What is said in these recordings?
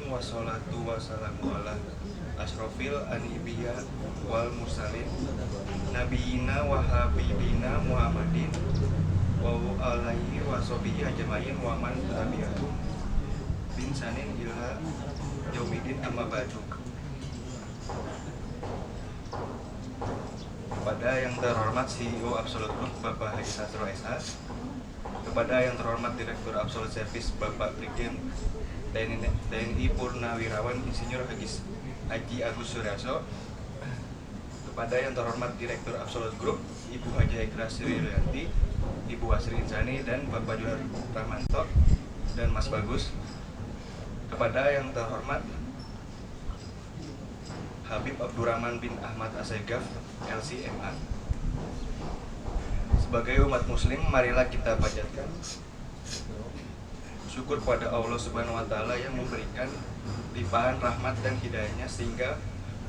wassalatu wassalamu ala asrofil anbiya wal mursalin nabiyina wa habibina Muhammadin wa alaihi washabihi ajmain wa man tabi'ahum bin sanin ila yaumidin amma ba'du. Kepada yang terhormat CEO Absolute Group Bapak Haji Sastro SH, kepada yang terhormat Direktur Absolute Service Bapak Brigjen TNI Purnawirawan Insinyur Haji Agus Suryaso, kepada yang terhormat Direktur Absolute Group Ibu Haji Ekra Sri Rianti, Ibu Asri Insani, dan Bapak Juhar Rahmanto dan Mas Bagus, kepada yang terhormat Habib Abdurrahman bin Ahmad Assegaf LCMA. Sebagai umat muslim, marilah kita panjatkan syukur pada Allah Subhanahu wa taala yang memberikan limpahan rahmat dan hidayahnya sehingga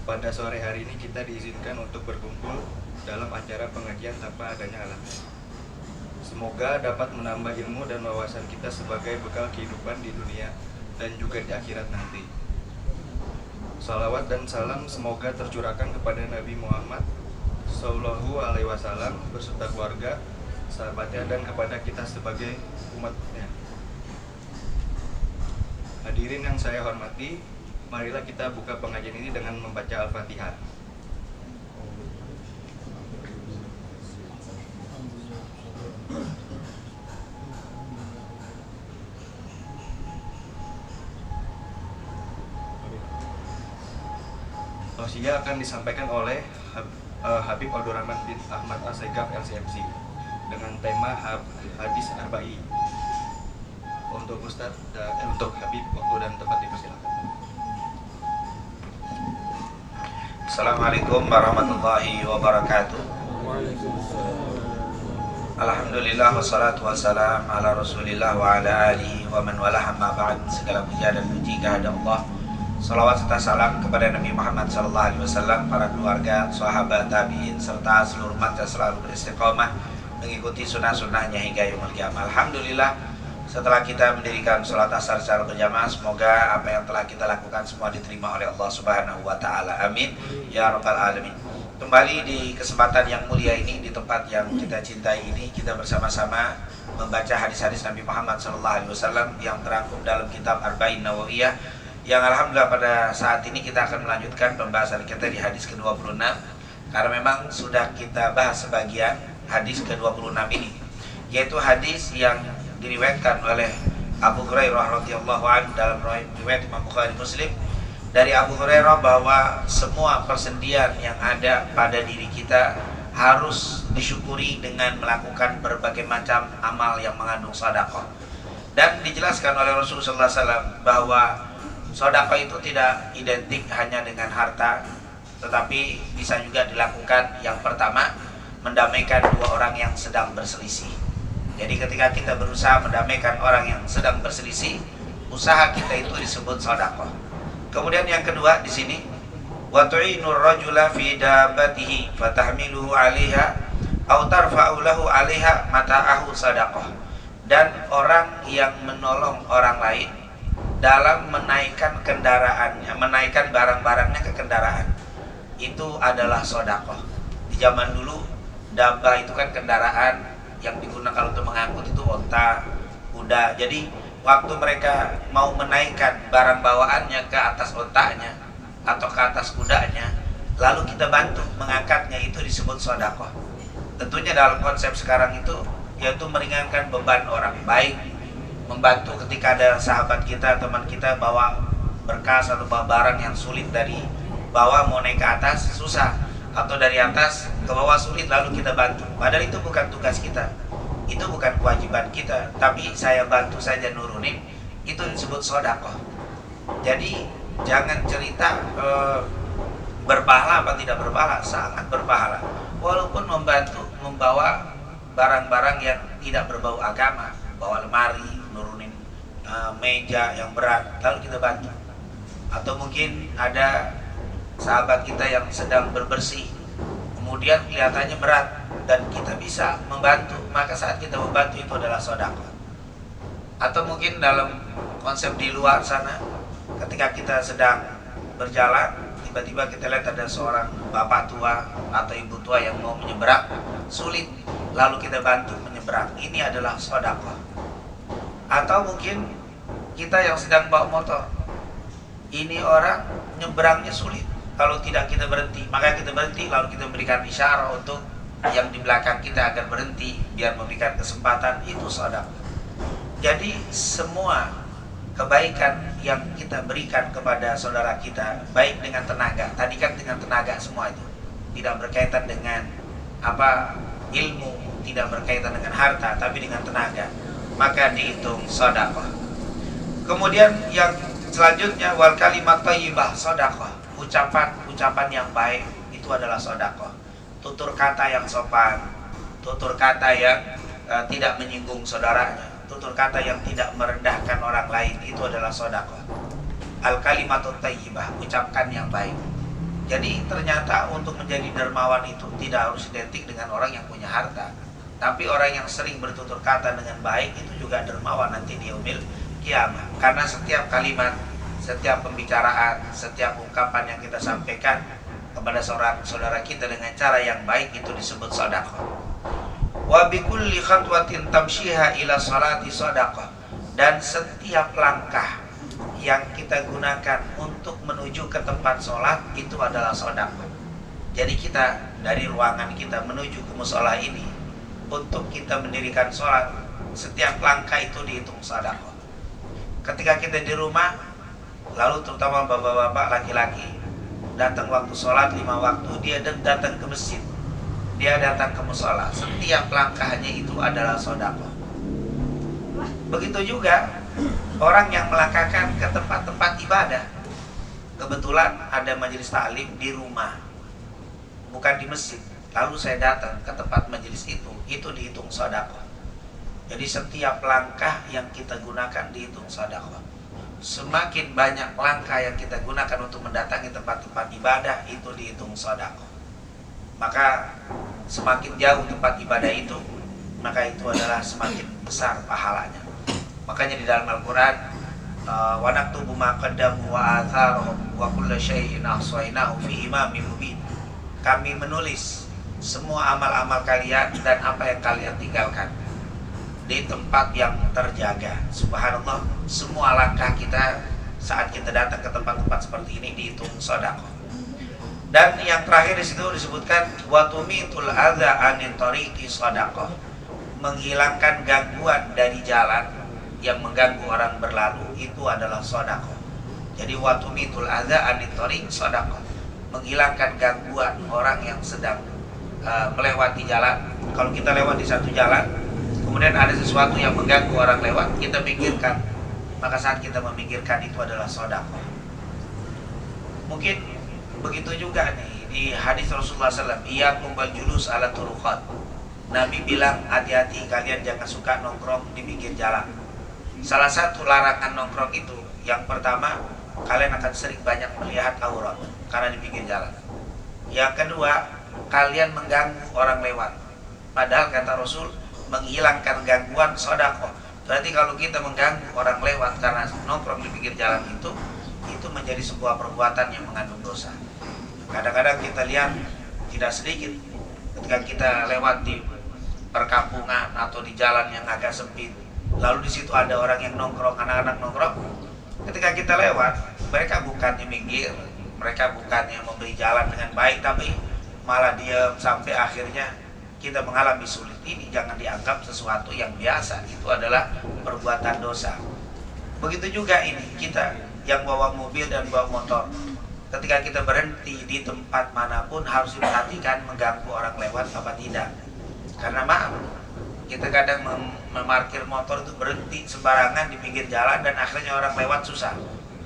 pada sore hari ini kita diizinkan untuk berkumpul dalam acara pengajian tanpa adanya halangan. Semoga dapat menambah ilmu dan wawasan kita sebagai bekal kehidupan di dunia dan juga di akhirat nanti. Salawat dan salam semoga tercurahkan kepada Nabi Muhammad Sallallahu Alaihi Wasallam beserta keluarga, sahabatnya, dan kepada kita sebagai umatnya. Hadirin yang saya hormati, marilah kita buka pengajian ini dengan membaca Al-Fatihah. Tausiah akan disampaikan oleh Habib Abdurrahman bin Ahmad Assegaf LCMC dengan tema hadis Arba'i. Untuk Ustaz, untuk Habib, waktu dan tempat dipersilakan. Assalamualaikum warahmatullahi wabarakatuh. Alhamdulillah wassalatu wassalam ala rasulillah wa ala alihi wa man wala amma ba'd. Segala puja dan puji kehadirat Allah. Salawat serta salam kepada Nabi Muhammad SAW, para keluarga, sahabat, tabi'in, serta seluruh umat yang selalu beristiqomah mengikuti sunnah-sunnahnya hingga yaumul qiyamah. Alhamdulillah, setelah kita mendirikan sholat asar secara berjamaah, semoga apa yang telah kita lakukan semua diterima oleh Allah Subhanahu wa taala. Amin ya rabbal alamin. Kembali di kesempatan yang mulia ini, di tempat yang kita cintai ini, kita bersama-sama membaca hadis-hadis Nabi Muhammad SAW yang terangkum dalam kitab Arba'in Nawawiyah, yang alhamdulillah pada saat ini kita akan melanjutkan pembahasan kita di hadis ke-26, karena memang sudah kita bahas sebagian hadis ke-26 ini, yaitu hadis yang diriwayatkan oleh Abu Hurairah radhiyallahu anhu dalam riwayat Imam Bukhari Muslim, dari Abu Hurairah bahwa semua persendian yang ada pada diri kita harus disyukuri dengan melakukan berbagai macam amal yang mengandung sedekah. Dan dijelaskan oleh Rasulullah SAW bahwa sedekah itu tidak identik hanya dengan harta, tetapi bisa juga dilakukan, yang pertama, mendamaikan dua orang yang sedang berselisih. Jadi ketika kita berusaha mendamaikan orang yang sedang berselisih, usaha kita itu disebut sedekah. Kemudian yang kedua di sini, wa tu'inur rajula fi dabbatihi fatahmiluhu 'alaiha aw tarfa'u lahu 'alaiha mata'ahu sedekah. Dan orang yang menolong orang lain dalam menaikkan kendaraannya, menaikkan barang-barangnya ke kendaraan, itu adalah sedekah. Di zaman dulu, dabba itu kan kendaraan yang digunakan untuk mengangkut itu onta, kuda. Jadi waktu mereka mau menaikkan barang bawaannya ke atas ontanya atau ke atas kudanya, lalu kita bantu mengangkatnya, itu disebut sedekah. Tentunya dalam konsep sekarang itu, yaitu meringankan beban orang, baik membantu ketika ada sahabat kita, teman kita bawa berkas atau bawa barang yang sulit dari bawah mau naik ke atas susah, atau dari atas ke bawah sulit, lalu kita bantu. Padahal itu bukan tugas kita, itu bukan kewajiban kita, tapi saya bantu saja nurunin, itu disebut sedekah. Jadi jangan cerita berpahala apa tidak berpahala, sangat berpahala. Walaupun membantu membawa barang-barang yang tidak berbau agama, bawa lemari, nurunin meja yang berat, lalu kita bantu. Atau mungkin ada sahabat kita yang sedang berbersih, kemudian kelihatannya berat dan kita bisa membantu, maka saat kita membantu itu adalah sedekah. Atau mungkin dalam konsep di luar sana, ketika kita sedang berjalan, tiba-tiba kita lihat ada seorang bapak tua atau ibu tua yang mau menyeberang, sulit, lalu kita bantu menyeberang. Ini adalah sedekah. Atau mungkin kita yang sedang bawa motor, ini orang nyeberangnya sulit, kalau tidak kita berhenti, maka kita berhenti, lalu kita memberikan isyarat untuk yang di belakang kita agar berhenti, biar memberikan kesempatan. Itu sedekah. Jadi semua kebaikan yang kita berikan kepada saudara kita, baik dengan tenaga, tadi kan dengan tenaga semua itu, tidak berkaitan dengan ilmu, tidak berkaitan dengan harta, tapi dengan tenaga, maka dihitung sedekah. Kemudian yang selanjutnya, wal kalimat thayyibah sedekah. Ucapan yang baik itu adalah sedekah. Tutur kata yang sopan, tutur kata yang tidak menyinggung saudaranya, tutur kata yang tidak merendahkan orang lain, itu adalah sedekah. Al kalimatut thayyibah, ucapkan yang baik. Jadi ternyata untuk menjadi dermawan itu tidak harus identik dengan orang yang punya harta, tapi orang yang sering bertutur kata dengan baik itu juga dermawan nanti di yaumil kiamat. Karena setiap kalimat, setiap pembicaraan, setiap ungkapan yang kita sampaikan kepada seorang saudara kita dengan cara yang baik itu disebut sedekah. Wa bikulli khatwatin tamshiha ila salati sedekah. Dan setiap langkah yang kita gunakan untuk menuju ke tempat sholat itu adalah sedekah. Jadi kita dari ruangan kita menuju ke mushola ini untuk kita mendirikan sholat, setiap langkah itu dihitung sedekah. Ketika kita di rumah, lalu terutama bapak-bapak laki-laki datang waktu sholat 5 waktu, dia datang ke masjid, dia datang ke mushola, setiap langkahnya itu adalah sedekah. Begitu juga orang yang melangkahkan ke tempat-tempat ibadah. Kebetulan ada majelis taklim di rumah, bukan di masjid, lalu saya datang ke tempat majelis itu dihitung sedekah. Jadi setiap langkah yang kita gunakan dihitung sedekah. Semakin banyak langkah yang kita gunakan untuk mendatangi tempat-tempat ibadah itu dihitung sedekah. Maka semakin jauh tempat ibadah itu, maka itu adalah semakin besar pahalanya. Makanya di dalam Al-Quran, wa naktubu ma qaddamu wa atharuhum wa kullu syai'in ahsaynahu fi imamin mubin. Kami menulis semua amal-amal kalian dan apa yang kalian tinggalkan di tempat yang terjaga. Subhanallah, semua langkah kita saat kita datang ke tempat-tempat seperti ini dihitung sedekah. Dan yang terakhir di situ disebutkan wa tumitul adza anit tariqi sedekah. Menghilangkan gangguan dari jalan yang mengganggu orang berlalu itu adalah sedekah. Jadi wa tumitul adza anit tariq sedekah. Menghilangkan gangguan orang yang sedang melewati jalan. Kalau kita lewat di satu jalan, kemudian ada sesuatu yang mengganggu orang lewat, kita pikirkan, maka saat kita memikirkan itu adalah sedekah. Mungkin begitu juga nih di hadis Rasulullah SAW, iyyakum wal julus ala turuqat. Nabi bilang, hati-hati kalian jangan suka nongkrong di pinggir jalan. Salah satu larangan nongkrong itu, yang pertama, kalian akan sering banyak melihat aurat karena di pinggir jalan. Yang kedua, kalian mengganggu orang lewat. Padahal kata Rasul, menghilangkan gangguan sedekah. Berarti kalau kita mengganggu orang lewat karena nongkrong di pinggir jalan itu menjadi sebuah perbuatan yang mengandung dosa. Kadang-kadang kita lihat tidak sedikit ketika kita lewat di perkampungan atau di jalan yang agak sempit, lalu di situ ada orang yang nongkrong, anak-anak nongkrong. Ketika kita lewat, mereka bukannya minggir, mereka bukannya memberi jalan dengan baik, tapi malah diam sampai akhirnya kita mengalami sulit. Ini jangan dianggap sesuatu yang biasa, itu adalah perbuatan dosa. Begitu juga ini, kita yang bawa mobil dan bawa motor, ketika kita berhenti di tempat manapun harus diperhatikan mengganggu orang lewat apa tidak. Karena maaf, kita kadang memarkir motor itu berhenti sembarangan di pinggir jalan dan akhirnya orang lewat susah.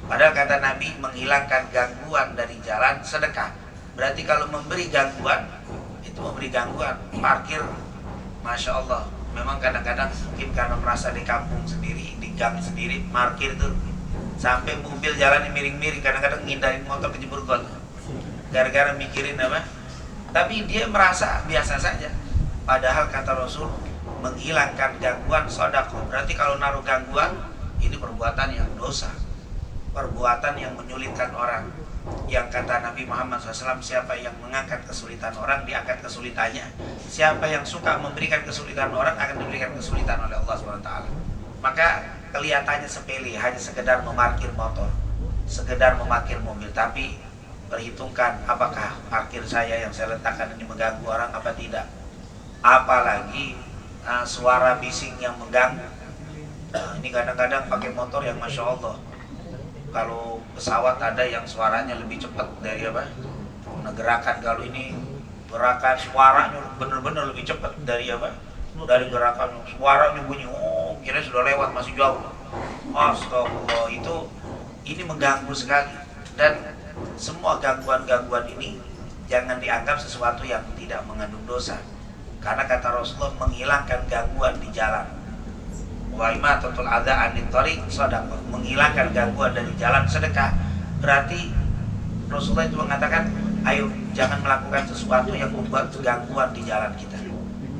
Padahal kata Nabi, menghilangkan gangguan dari jalan sedekah. Berarti kalau memberi gangguan, itu memberi gangguan. Parkir, Masya Allah, memang kadang-kadang mungkin karena merasa di kampung sendiri, di gang sendiri, parkir itu sampai mobil jalan miring-miring, kadang-kadang ngindarin motor kejebur got gara-gara mikirin apa. Tapi dia merasa biasa saja. Padahal kata Rasul, menghilangkan gangguan sedekah. Berarti kalau naruh gangguan, ini perbuatan yang dosa. perbuatan yang menyulitkan orang. Yang kata Nabi Muhammad SAW, siapa yang mengangkat kesulitan orang, diangkat kesulitannya. Siapa yang suka memberikan kesulitan orang, akan diberikan kesulitan oleh Allah SWT. Maka kelihatannya sepele, hanya sekedar memarkir motor, sekedar memarkir mobil, tapi perhitungkan apakah parkir saya yang saya letakkan ini mengganggu orang apa tidak. Apalagi suara bising yang mengganggu. Ini kadang-kadang pakai motor yang Masya Allah, kalau pesawat ada yang suaranya lebih cepat dari apa? Gerakan, kalau ini gerakan suaranya benar-benar lebih cepat dari apa? Dari gerakan suaranya bunyi, oh kira sudah lewat, masih jauh. Astagfirullah, ini mengganggu sekali. Dan semua gangguan-gangguan ini jangan dianggap sesuatu yang tidak mengandung dosa. Karena kata Rasulullah, menghilangkan gangguan di jalan. Wa imatatul adza anit thariq shadaqah, menghilangkan gangguan dari jalan sedekah. Berarti Rasulullah itu mengatakan, ayo jangan melakukan sesuatu yang membuat gangguan di jalan kita.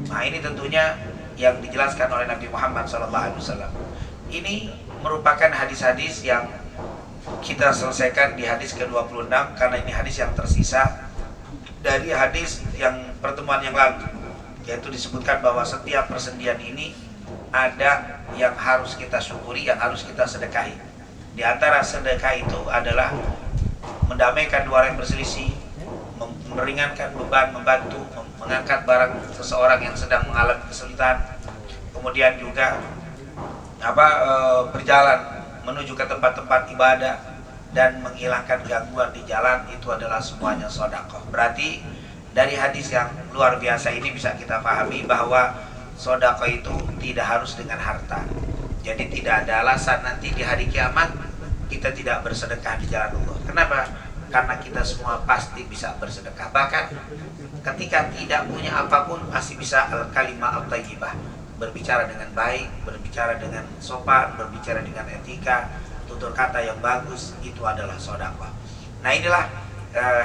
Nah, ini tentunya yang dijelaskan oleh Nabi Muhammad SAW. Ini merupakan hadis-hadis yang kita selesaikan di hadis ke-26, karena ini hadis yang tersisa dari hadis yang pertemuan yang lalu, yaitu disebutkan bahwa setiap persendian ini ada yang harus kita syukuri, yang harus kita sedekahi. Di antara sedekah itu adalah mendamaikan dua orang yang berselisih, meringankan beban, membantu, mengangkat barang seseorang yang sedang mengalami kesulitan, kemudian juga berjalan menuju ke tempat-tempat ibadah, dan menghilangkan gangguan di jalan. Itu adalah semuanya sedekah. Berarti dari hadis yang luar biasa ini bisa kita pahami bahwa sedekah itu tidak harus dengan harta. Jadi tidak ada alasan nanti di hari kiamat kita tidak bersedekah di jalan Allah. Kenapa? Karena kita semua pasti bisa bersedekah. Bahkan ketika tidak punya apapun masih bisa al-kalimah at-thayyibah, berbicara dengan baik, berbicara dengan sopan, berbicara dengan etika, tutur kata yang bagus, itu adalah sedekah. Nah, inilah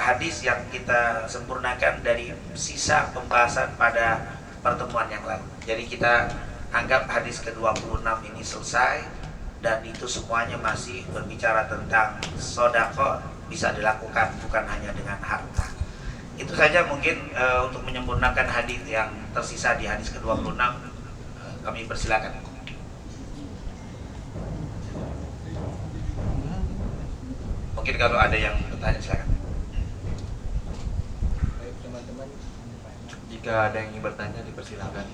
hadis yang kita sempurnakan dari sisa pembahasan pada pertemuan yang lalu. Jadi kita anggap hadis ke-26 ini selesai, dan itu semuanya masih berbicara tentang sedekah bisa dilakukan bukan hanya dengan harta. Itu saja mungkin untuk menyempurnakan hadis yang tersisa di hadis ke-26. Kami persilakan. Mungkin kalau ada yang bertanya silakan. Baik teman-teman, jika ada yang ingin bertanya dipersilakan.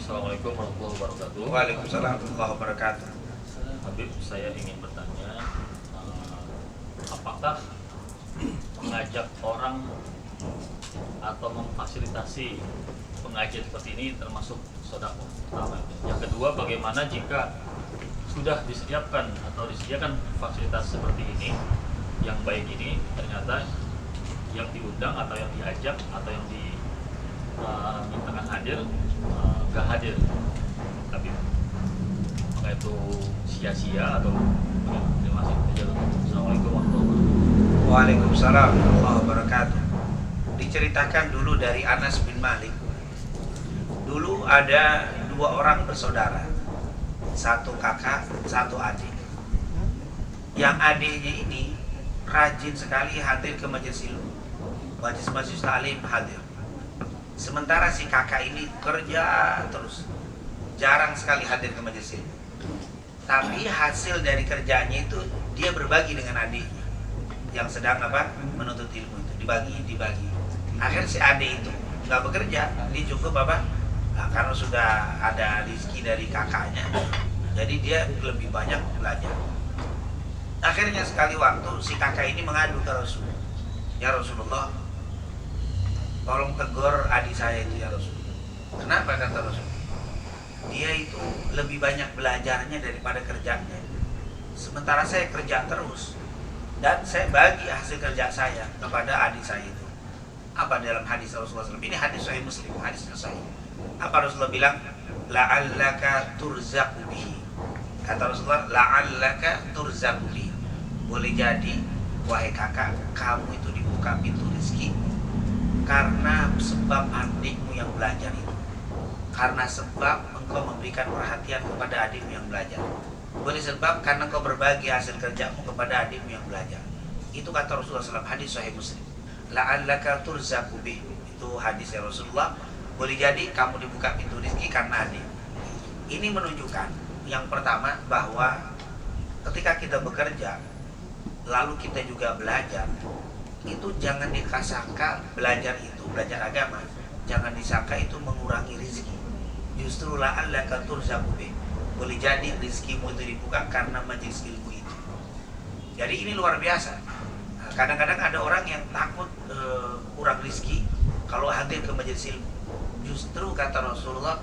Assalamualaikum warahmatullahi wabarakatuh. Waalaikumsalam warahmatullahi wabarakatuh. Habib, saya ingin bertanya, apakah mengajak orang atau memfasilitasi pengajian seperti ini termasuk sedekah? Pertama. Yang kedua, bagaimana jika sudah disediakan atau disediakan fasilitas seperti ini, yang baik ini, ternyata yang diundang atau yang diajak atau yang dimintakan hadir gak hadir, tapi maka itu sia-sia atau terima kasih. Assalamualaikum warahmatullahi wabarakatuh. Waalaikumsalam warahmatullahi wabarakatuh. Diceritakan dulu dari Anas bin Malik. Dulu ada dua orang bersaudara, satu kakak, satu adik. Yang adiknya ini rajin sekali hadir ke majelis ilmu, majelis taklim hadir. Sementara si kakak ini kerja terus, jarang sekali hadir ke majelis ilmu. Tapi hasil dari kerjanya itu dia berbagi dengan adiknya yang sedang menuntut ilmu itu, dibagi. Akhirnya si adik itu nggak bekerja, dia cukup nah, karena sudah ada rezeki dari kakaknya, jadi dia lebih banyak belajar. Akhirnya sekali waktu si kakak ini mengadu ke Rasul, ya Rasulullah, tolong tegur adik saya itu ya Rasul. Kenapa, kata Rasul? Dia itu lebih banyak belajarnya daripada kerjanya. Sementara saya kerja terus, dan saya bagi hasil kerja saya kepada adik saya itu. Apa dalam hadis Rasulullah SAW? Ini hadis Sahih Muslim, hadis sahih. Apa Rasulullah bilang? La'allaka turzaqu bihi. Kata Rasulullah, la'allaka turzaqu bihi. Boleh jadi, wahai kakak, kamu itu dibuka pintu rezeki karena sebab adikmu yang belajar itu. Karena sebab engkau memberikan perhatian kepada adikmu yang belajar. Boleh sebab karena engkau berbagi hasil kerjamu kepada adikmu yang belajar. Itu kata Rasulullah SAW, hadis Sahih Muslim. La'allaka turzaqu bih. Itu hadis Rasulullah. Boleh jadi kamu dibuka pintu rezeki karena adik. Ini menunjukkan yang pertama bahwa ketika kita bekerja lalu kita juga belajar, itu jangan disangka belajar itu, belajar agama, jangan disangka itu mengurangi rezeki. Justru la'allaka turzaqu bih. Boleh jadi rezekimu itu dibuka karena majelis ilmu itu. Jadi ini luar biasa. Kadang-kadang ada orang yang takut kurang rezeki kalau hadir ke majelis ilmu. Justru kata Rasulullah,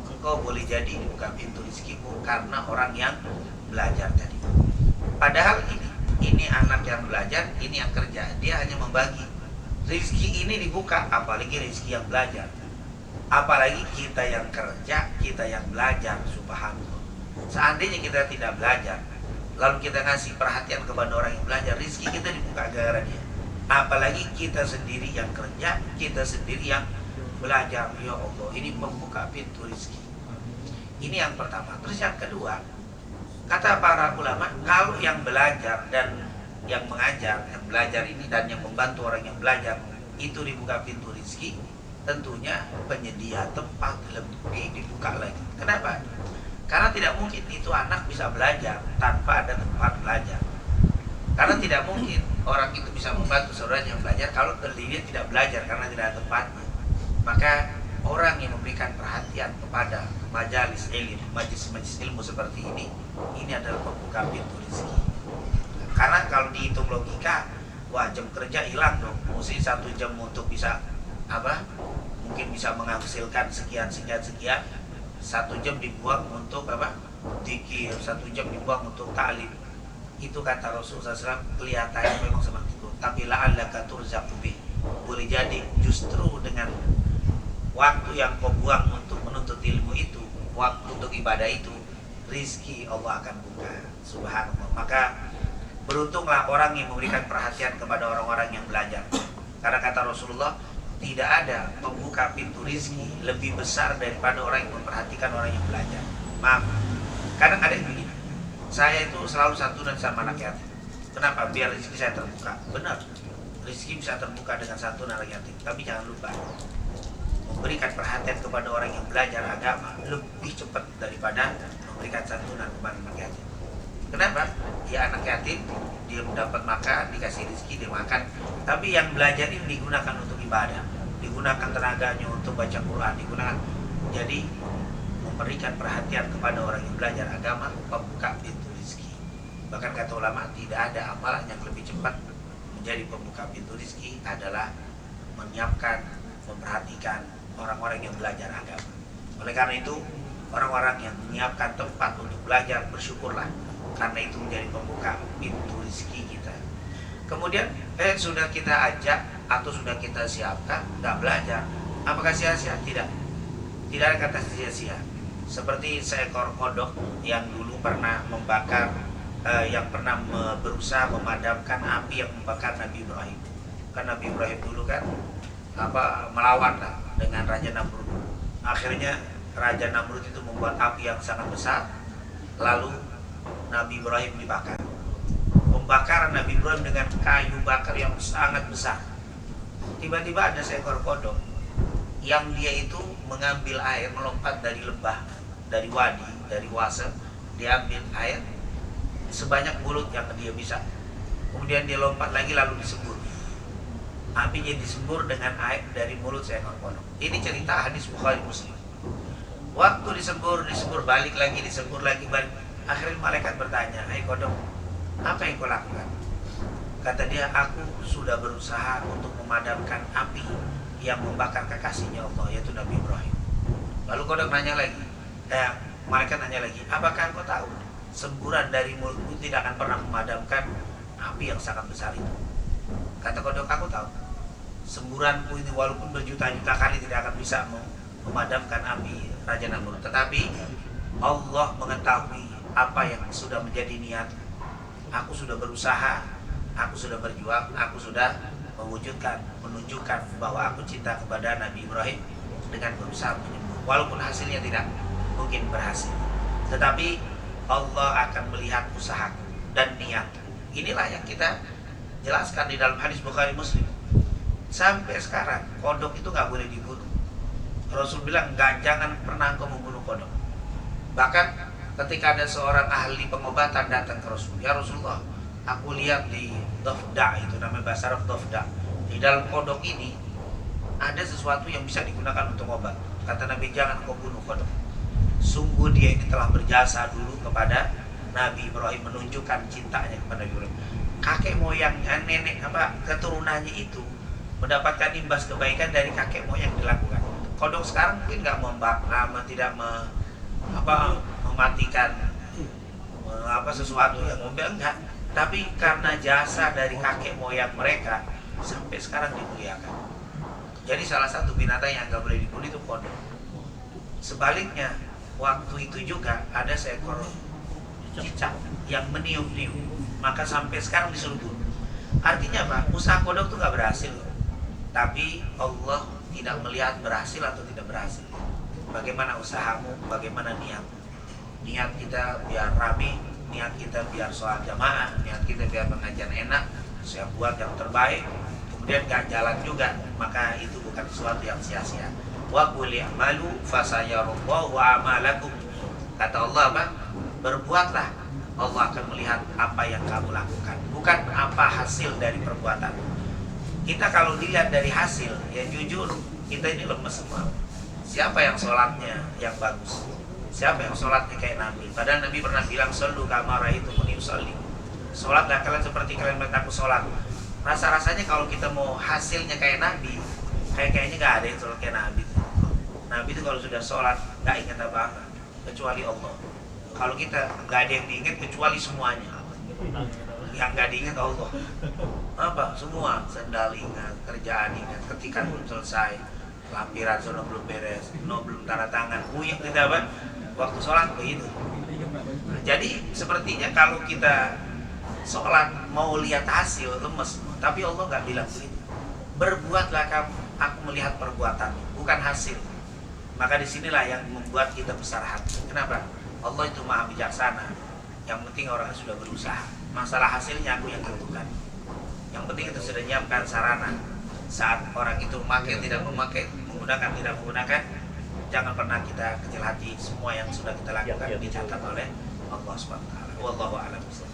engkau boleh jadi dibuka pintu rezekimu karena orang yang belajar tadi. Padahal ini anak yang belajar, ini yang kerja. Dia hanya membagi. Rezeki ini dibuka, apalagi rezeki yang belajar. Apalagi kita yang kerja, kita yang belajar, subhanallah. Seandainya kita tidak belajar, lalu kita ngasih perhatian kepada orang yang belajar, rezeki kita dibuka gara-gara dia. Apalagi kita sendiri yang kerja, kita sendiri yang belajar. Ya Allah, ini membuka pintu rezeki. Ini yang pertama. Terus yang kedua, kata para ulama, kalau yang belajar dan yang mengajar, yang belajar ini dan yang membantu orang yang belajar, itu dibuka pintu rezeki, tentunya penyedia tempat lebih dibuka lagi. Kenapa? Karena tidak mungkin itu anak bisa belajar tanpa ada tempat belajar. Karena tidak mungkin orang itu bisa membantu saudaranya yang belajar kalau dia tidak belajar karena tidak ada tempatnya. Maka orang yang memberikan perhatian kepada majelis ilmu, majelis ilmu seperti ini adalah pembuka pintu rezeki. Karena kalau dihitung logika, wah jam kerja hilang dong. Mesti 1 jam untuk bisa apa? Mungkin bisa menghasilkan sekian. 1 jam dibuang untuk apa? Dzikir, 1 jam dibuang untuk ta'lim. Itu kata Rasulullah SAW, kelihatannya memang seperti itu. Tapi la'allaka turzaqu bih. Boleh jadi justru dengan waktu yang kau buang untuk menuntut ilmu itu, waktu untuk ibadah itu, rizki Allah akan buka. Subhanallah. Maka beruntunglah orang yang memberikan perhatian kepada orang-orang yang belajar. Karena kata Rasulullah, tidak ada pembuka pintu rizki lebih besar daripada orang yang memperhatikan orang yang belajar. Maaf, kadang ada yang begini, saya itu selalu santunan sama anak yatim. Kenapa? Biar rezeki saya terbuka. Benar, rezeki bisa terbuka dengan santunan anak yatim. Tapi jangan lupa memberikan perhatian kepada orang yang belajar agama lebih cepat daripada memberikan santunan kepada anak yatim. Kenapa? Ya anak yatim dia mendapat makan, dikasih rezeki dia makan. Tapi yang belajar ini digunakan untuk ibadah, digunakan tenaganya untuk baca Quran, digunakan. Jadi memberikan perhatian kepada orang yang belajar agama membuka pintu rezeki. Bahkan kata ulama, tidak ada amalan yang lebih cepat menjadi pembuka pintu rezeki adalah menyiapkan, memperhatikan orang-orang yang belajar agama. Oleh karena itu, orang-orang yang menyiapkan tempat untuk belajar, bersyukurlah, karena itu menjadi pembuka pintu rezeki kita. Kemudian sudah kita ajak atau sudah kita siapkan, nggak belajar, apakah sia-sia? Tidak ada kata sia-sia. Seperti seekor kodok yang dulu pernah membakar, yang pernah berusaha memadamkan api yang membakar Nabi Ibrahim. Karena Nabi Ibrahim dulu kan melawan lah dengan Raja Namrud. Akhirnya Raja Namrud itu membuat api yang sangat besar, lalu Nabi Ibrahim dibakar. Pembakaran Nabi Ibrahim dengan kayu bakar yang sangat besar. Tiba-tiba ada seekor kodok yang dia itu mengambil air, melompat dari lembah, dari wadi, dari wase, dia ambil air sebanyak mulut yang dia bisa. Kemudian dia lompat lagi lalu disembur. Apinya disembur dengan air dari mulut seekor kodok. Ini cerita hadis Bukhari Muslim. Waktu disembur balik lagi, disembur lagi balik. Akhirnya malaikat bertanya, "Hai kodok, apa yang kau lakukan?" Kata dia, "Aku sudah berusaha untuk memadamkan api yang membakar kekasihnya Allah, yaitu Nabi Ibrahim." Lalu kodok nanya lagi, malaikat nanya lagi, "Apakah kau tahu semburan dari mulutmu tidak akan pernah memadamkan api yang sangat besar itu?" Kata kodok, "Aku tahu. semburanku ini walaupun berjuta-juta kali tidak akan bisa memadamkan api Raja Namrud. Tetapi Allah mengetahui apa yang sudah menjadi niat. Aku sudah berusaha, aku sudah berjuang, aku sudah mewujudkan, menunjukkan bahwa aku cinta kepada Nabi Ibrahim dengan berusaha menyembuh. Walaupun hasilnya tidak mungkin berhasil, tetapi Allah akan melihat usaha dan niat. Inilah yang kita jelaskan di dalam hadis Bukhari Muslim. Sampai sekarang kodok itu nggak boleh dibunuh. Rasul bilang jangan pernah kau membunuh kodok. Bahkan ketika ada seorang ahli pengobatan datang ke Rasul, ya Rasulullah, aku lihat di Dofda, itu namanya bahasa Arab Dofda, di dalam kodok ini ada sesuatu yang bisa digunakan untuk obat. Kata Nabi, jangan kau bunuh kodok. Sungguh dia ini telah berjasa dulu kepada Nabi Ibrahim, menunjukkan cintanya kepada Nabi Ibrahim. Kakek moyangnya, nenek keturunannya itu mendapatkan imbas kebaikan dari kakek moyang dilakukan. Kodok sekarang mungkin nggak tidak mematikan sesuatu yang enggak, tapi karena jasa dari kakek moyang mereka sampai sekarang dimuliakan. Jadi salah satu binatang yang nggak boleh dibunuh itu kodok. Sebaliknya, waktu itu juga ada seekor cicak yang meniup-niup, maka sampai sekarang disuruh bunuh. Artinya apa? Usaha kodok itu nggak berhasil, tapi Allah tidak melihat berhasil atau tidak berhasil. Bagaimana usahamu, bagaimana niatmu. Niat kita biar rame, niat kita biar sholat jamaah, niat kita biar pengajian enak, saya buat yang terbaik, kemudian gak jalan juga, maka itu bukan sesuatu yang sia-sia. Wa qul i'malu fasayarallahu a'malakum. Kata Allah apa? Berbuatlah, Allah akan melihat apa yang kamu lakukan, bukan apa hasil dari perbuatan. Kita kalau dilihat dari hasil, ya jujur kita ini lemes semua. Siapa yang sholatnya yang bagus? Siapa yang sholatnya kayak Nabi? Padahal Nabi pernah bilang, sallu kama ra'aitumuni usalli. Sholatlah kalian seperti kalian melihat aku sholat. Rasa-rasanya kalau kita mau hasilnya kayak Nabi, kayaknya nggak ada yang sholat kayak Nabi. Nabi itu kalau sudah sholat nggak ingat apa-apa kecuali Allah. Kalau kita nggak ada yang diingat kecuali semuanya. Yang nggak diingat Allah. Apa? Semua, sendal ingat, kerjaan ingat, ketika belum selesai, lampiran sudah belum beres, belum tanda tangan, uyang tidak apa? Waktu sholat begitu. Jadi sepertinya kalau kita sholat mau lihat hasil lemes, tapi Allah nggak bilang begitu. Berbuatlah kamu, aku melihat perbuatanmu, bukan hasil. Maka disinilah yang membuat kita besar hati. Kenapa? Allah itu maha bijaksana. Yang penting orangnya sudah berusaha. Masalah hasilnya aku yang tentukan. Yang penting itu sudah nyiapkan sarana. Saat orang itu memakai tidak memakai, menggunakan tidak menggunakan, jangan pernah kita kecil hati. Semua yang sudah kita lakukan dicatat oleh Allah SWT. Wallahu a'lam bishawab.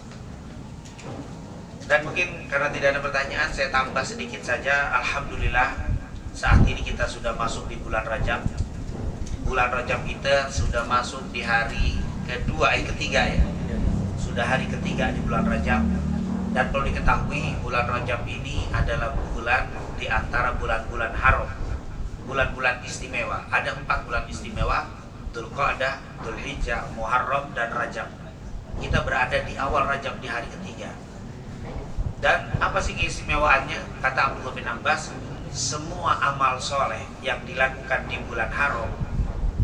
Dan mungkin karena tidak ada pertanyaan, saya tambah sedikit saja. Alhamdulillah saat ini kita sudah masuk di bulan Rajab. Bulan Rajab kita sudah masuk di hari ketiga ya. Sudah hari ketiga di bulan Rajab. Dan perlu diketahui bulan Rajab ini adalah bulan di antara bulan-bulan haram, bulan-bulan istimewa. Ada 4 bulan istimewa: Dzulqa'dah, Dzulhijjah, Muharram, dan Rajab. Kita berada di awal Rajab di hari ketiga. Dan apa sih keistimewaannya? Kata Abdullah bin Abbas, semua amal soleh yang dilakukan di bulan haram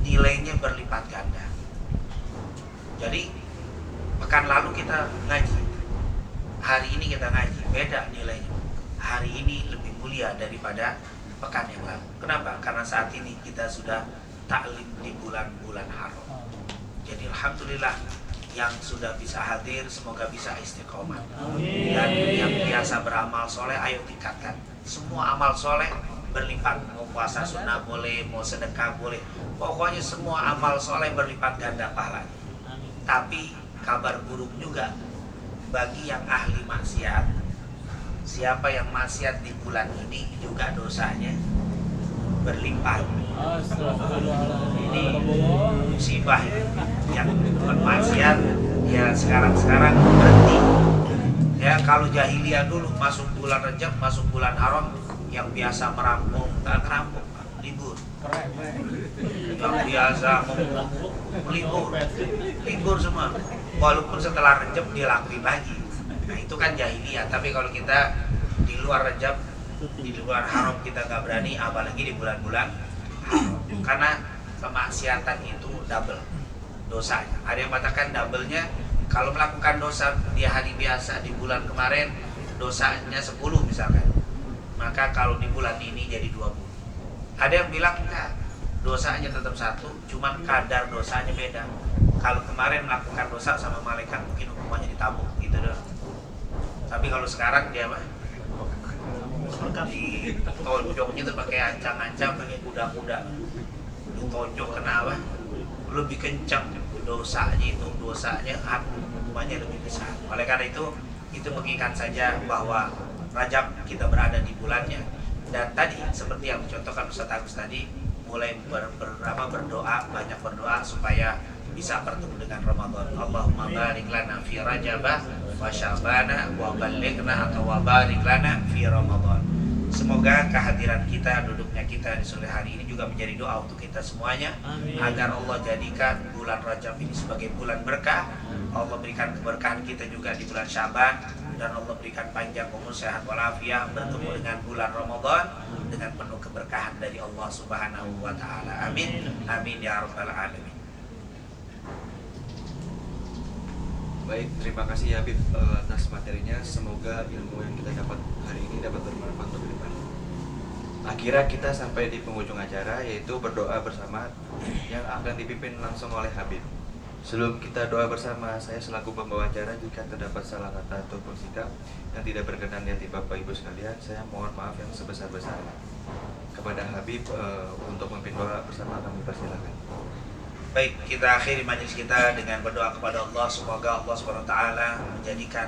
nilainya berlipat ganda. Jadi pekan lalu kita ngaji, hari ini kita ngaji, beda nilainya. Hari ini lebih mulia daripada pekan yang lalu. Kenapa? Karena saat ini kita sudah taklim di bulan-bulan haram. Jadi alhamdulillah yang sudah bisa hadir semoga bisa istiqomah. Dan yang biasa beramal soleh ayo tingkatkan. Semua amal soleh berlipat, mau puasa sunnah boleh, mau sedekah boleh, pokoknya semua amal soleh berlipat ganda pahala. Tapi kabar buruk juga bagi yang ahli maksiat. Siapa yang maksiat di bulan ini juga dosanya berlipat. Ini musibah yang bermaksiat ya sekarang berhenti. Ya kalau jahiliyah dulu masuk bulan Rajab, masuk bulan haram, yang biasa merampung, nggak ngerampung, libur. Yang biasa libur semua. Walaupun setelah Rajab dilakuin lagi. Nah itu kan jahiliyah. Tapi kalau kita di luar Rajab Di bulan haram kita nggak berani, apalagi di bulan-bulan haram. Karena kemaksiatan itu double dosanya. Ada yang mengatakan doublenya, kalau melakukan dosa di hari biasa di bulan kemarin dosanya 10 misalkan, maka kalau di bulan ini jadi 20. Ada yang bilang enggak, dosanya tetap satu, cuman kadar dosanya beda. Kalau kemarin melakukan dosa sama malaikat mungkin hukumannya ditabung gitu doang. Tapi kalau sekarang dia mah di tonjoknya tuh pakai ancang-ancang, pakai kuda-kuda, ditonjok kenapa? Lebih kencang dosanya hukumannya lebih besar. Oleh karena itu mengingat saja bahwa Rajab kita berada di bulannya. Dan tadi seperti yang dicontohkan Ustaz Agus tadi, mulai berdoa, banyak berdoa supaya bisa bertemu dengan Ramadan. Allahumma barik lana fi Rajabah wa Sya'bana wa ballighna atau wa barik lana fi Ramadan. Semoga kehadiran kita, duduknya kita di sore hari ini juga menjadi doa untuk kita semuanya. Amin. Agar Allah jadikan bulan Rajab ini sebagai bulan berkah. Allah berikan keberkahan kita juga di bulan Sya'ban, dan Allah berikan panjang umur, sehat walafiat, bertemu dengan bulan Ramadan dengan penuh keberkahan dari Allah Subhanahu wa taala. Amin. Amin ya rabbal alamin. Baik, terima kasih ya Habib atas materinya. Semoga ilmu yang kita dapat hari ini dapat bermanfaat untuk depan. Akhirnya kita sampai di penghujung acara, yaitu berdoa bersama yang akan dipimpin langsung oleh Habib. Sebelum kita doa bersama, saya selaku pembawa acara jika terdapat salah kata ataupun sikap yang tidak berkenan di hati Bapak Ibu sekalian, saya mohon maaf yang sebesar-besarnya. Kepada Habib untuk memimpin doa bersama, kami persilakan. Baik, kita akhiri majelis kita dengan berdoa kepada Allah. Semoga Allah SWT menjadikan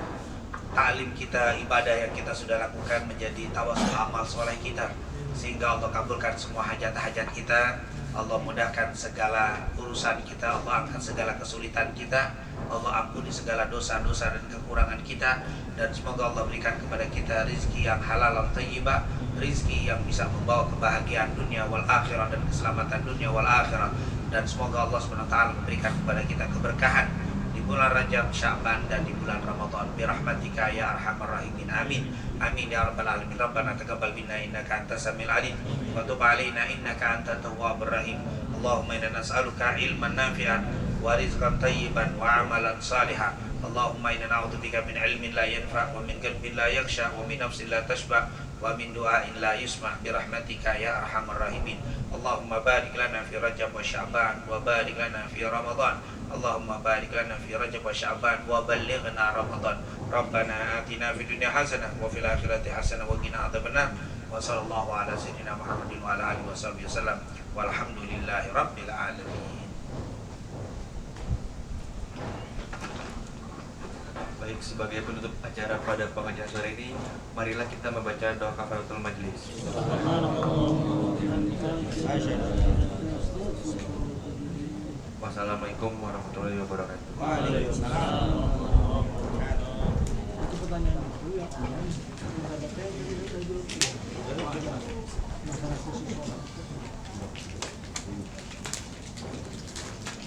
ta'lim kita, ibadah yang kita sudah lakukan menjadi tawasul amal soleh kita, sehingga Allah kabulkan semua hajat-hajat kita. Allah mudahkan segala urusan kita, Allah angkat segala kesulitan kita, Allah ampuni segala dosa-dosa dan kekurangan kita, dan semoga Allah berikan kepada kita rizki yang halal dan thayyibah, rizki yang bisa membawa kebahagiaan dunia wal akhirah dan keselamatan dunia wal akhirah. Dan semoga Allah SWT memberikan kepada kita keberkahan di bulan Rajab, Sya'ban, dan di bulan Ramadan. Birahmatika ya arhamar rahimin. Amin. Amin ya rabbal alamin. Rabbana taqabbal minna innaka antas samiul alim wa tub alaina innaka antat tawwabur rahim. Allahumma inna nas'aluka ilman nafi'an wa rizqan thayyiban wa amalan salihan. Allahumma inna na'udzubika min ilmin la yanfa' wa min qalbin la yakhsha wa min nafsin la tashba' wa min du'ain la yusma' birahmatika ya arhamar rahimin. Allahumma barik lana fi Rajab wa Sya'ban wa barik lana fi Ramadan. Allahumma barik lana fi Rajab wa Sya'ban wa ballighna Ramadan. Rabbana atina fid dunya hasanah wa fil akhirati hasanah wa qina adzabannar. Wa sallallahu ala sayyidina Muhammadin wa ala alihi washabihi wasallam. Walhamdulillahi rabbil alamin. Baik, sebagai penutup acara pada pengajian sore ini, marilah kita membaca doa kafaratul majelis. Wassalamualaikum warahmatullahi wabarakatuh. Waalaikumsalam.